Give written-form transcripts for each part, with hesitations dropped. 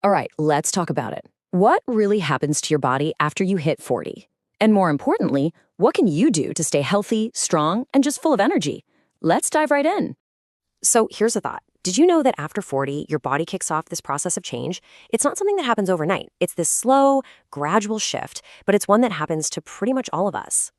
All right, let's talk about it. What really happens to your body after you hit 40? And more importantly, what can you do to stay healthy, strong, and just full of energy? Let's dive right in. So here's a thought. Did you know that after 40, your body kicks off this process of change? It's not something that happens overnight. It's this slow, gradual shift, but it's one that happens to pretty much all of us.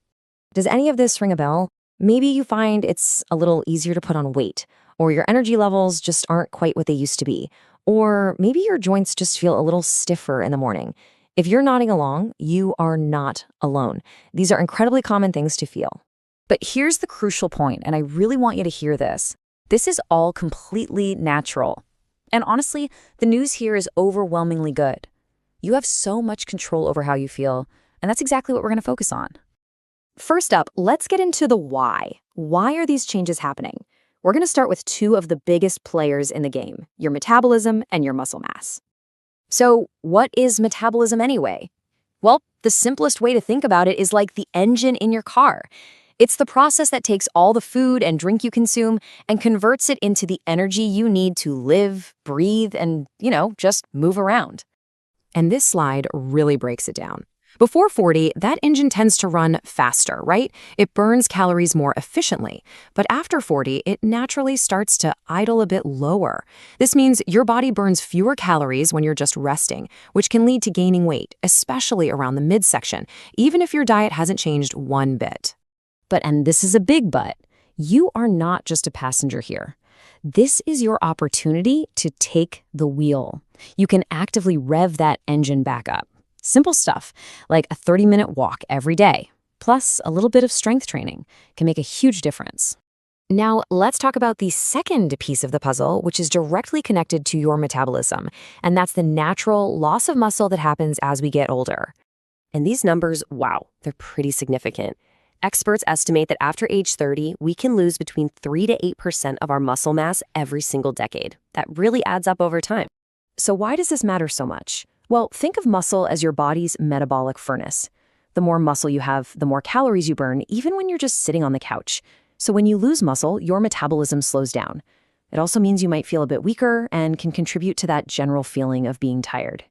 Does any of this ring a bell? Maybe you find it's a little easier to put on weight, or your energy levels just aren't quite what they used to be, or maybe your joints just feel a little stiffer in the morning. If you're nodding along, you are not alone. These are incredibly common things to feel. But here's the crucial point, and I really want you to hear this. This is all completely natural. And honestly, the news here is overwhelmingly good. You have so much control over how you feel, and that's exactly what we're going to focus on. First up, let's get into the why. Why are these changes happening? We're going to start with two of the biggest players in the game, your metabolism and your muscle mass. So, what is metabolism anyway? Well, the simplest way to think about it is like the engine in your car. It's the process that takes all the food and drink you consume and converts it into the energy you need to live, breathe, and, just move around. And this slide really breaks it down. Before 40, that engine tends to run faster, right? It burns calories more efficiently. But after 40, it naturally starts to idle a bit lower. This means your body burns fewer calories when you're just resting, which can lead to gaining weight, especially around the midsection, even if your diet hasn't changed one bit. And this is a big but, you are not just a passenger here. This is your opportunity to take the wheel. You can actively rev that engine back up. Simple stuff, like a 30-minute walk every day, plus a little bit of strength training, can make a huge difference. Now, let's talk about the second piece of the puzzle, which is directly connected to your metabolism, and that's the natural loss of muscle that happens as we get older. And these numbers, wow, they're pretty significant. Experts estimate that after age 30, we can lose between 3 to 8% of our muscle mass every single decade. That really adds up over time. So why does this matter so much? Well, think of muscle as your body's metabolic furnace. The more muscle you have, the more calories you burn, even when you're just sitting on the couch. So when you lose muscle, your metabolism slows down. It also means you might feel a bit weaker and can contribute to that general feeling of being tired.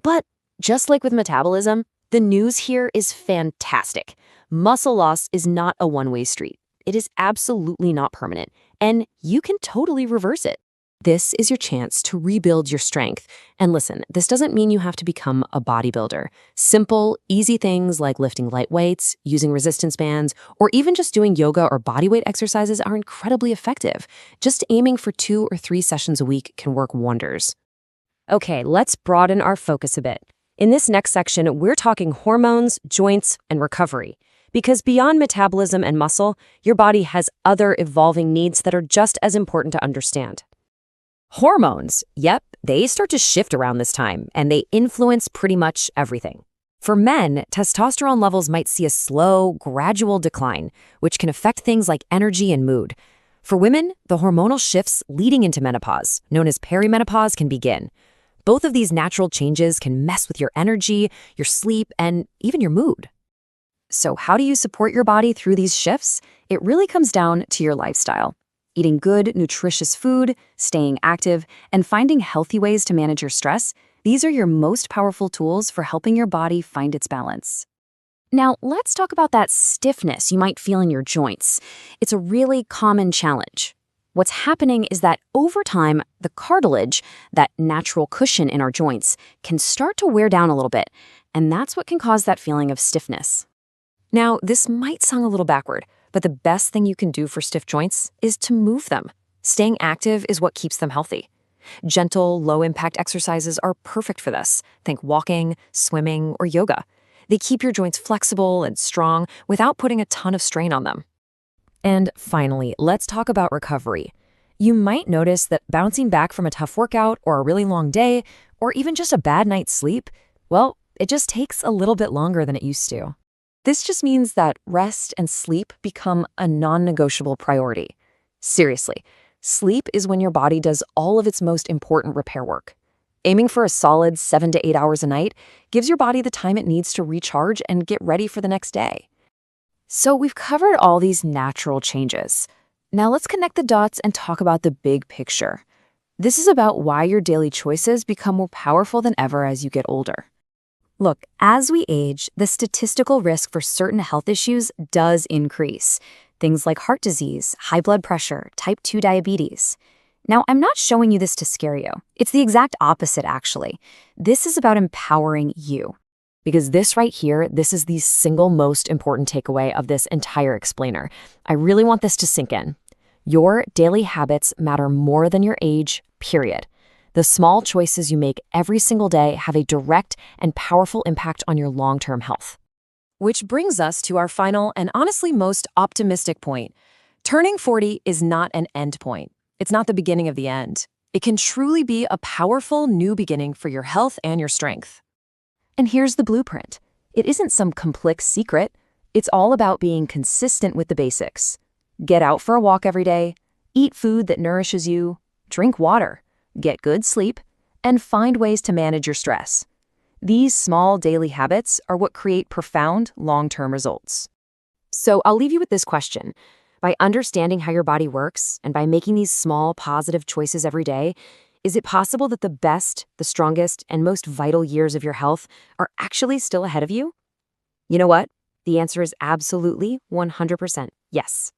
But just like with metabolism, the news here is fantastic. Muscle loss is not a one-way street. It is absolutely not permanent, and you can totally reverse it. This is your chance to rebuild your strength. And listen, this doesn't mean you have to become a bodybuilder. Simple, easy things like lifting light weights, using resistance bands, or even just doing yoga or bodyweight exercises are incredibly effective. Just aiming for 2 or 3 sessions a week can work wonders. Okay, let's broaden our focus a bit. In this next section, we're talking hormones, joints, and recovery. Because beyond metabolism and muscle, your body has other evolving needs that are just as important to understand. Hormones, yep, they start to shift around this time, and they influence pretty much everything. For men, testosterone levels might see a slow, gradual decline, which can affect things like energy and mood. For women, the hormonal shifts leading into menopause, known as perimenopause, can begin. Both of these natural changes can mess with your energy, your sleep, and even your mood. So how do you support your body through these shifts? It really comes down to your lifestyle. Eating good, nutritious food, staying active, and finding healthy ways to manage your stress, these are your most powerful tools for helping your body find its balance. Now, let's talk about that stiffness you might feel in your joints. It's a really common challenge. What's happening is that over time, the cartilage, that natural cushion in our joints, can start to wear down a little bit, and that's what can cause that feeling of stiffness. Now, this might sound a little backward, but the best thing you can do for stiff joints is to move them. Staying active is what keeps them healthy. Gentle, low-impact exercises are perfect for this. Think walking, swimming, or yoga. They keep your joints flexible and strong without putting a ton of strain on them. And finally, let's talk about recovery. You might notice that bouncing back from a tough workout or a really long day, or even just a bad night's sleep, well, it just takes a little bit longer than it used to. This just means that rest and sleep become a non-negotiable priority. Seriously, sleep is when your body does all of its most important repair work. Aiming for a solid 7 to 8 hours a night gives your body the time it needs to recharge and get ready for the next day. So we've covered all these natural changes. Now let's connect the dots and talk about the big picture. This is about why your daily choices become more powerful than ever as you get older. Look, as we age, the statistical risk for certain health issues does increase. Things like heart disease, high blood pressure, type 2 diabetes. Now, I'm not showing you this to scare you. It's the exact opposite, actually. This is about empowering you. Because this right here, this is the single most important takeaway of this entire explainer. I really want this to sink in. Your daily habits matter more than your age, period. The small choices you make every single day have a direct and powerful impact on your long-term health. Which brings us to our final and honestly most optimistic point. Turning 40 is not an end point. It's not the beginning of the end. It can truly be a powerful new beginning for your health and your strength. And here's the blueprint. It isn't some complex secret. It's all about being consistent with the basics. Get out for a walk every day, eat food that nourishes you, drink water, get good sleep, and find ways to manage your stress. These small daily habits are what create profound long-term results. So I'll leave you with this question. By understanding how your body works and by making these small positive choices every day, is it possible that the best, the strongest, and most vital years of your health are actually still ahead of you? You know what? The answer is absolutely 100% yes.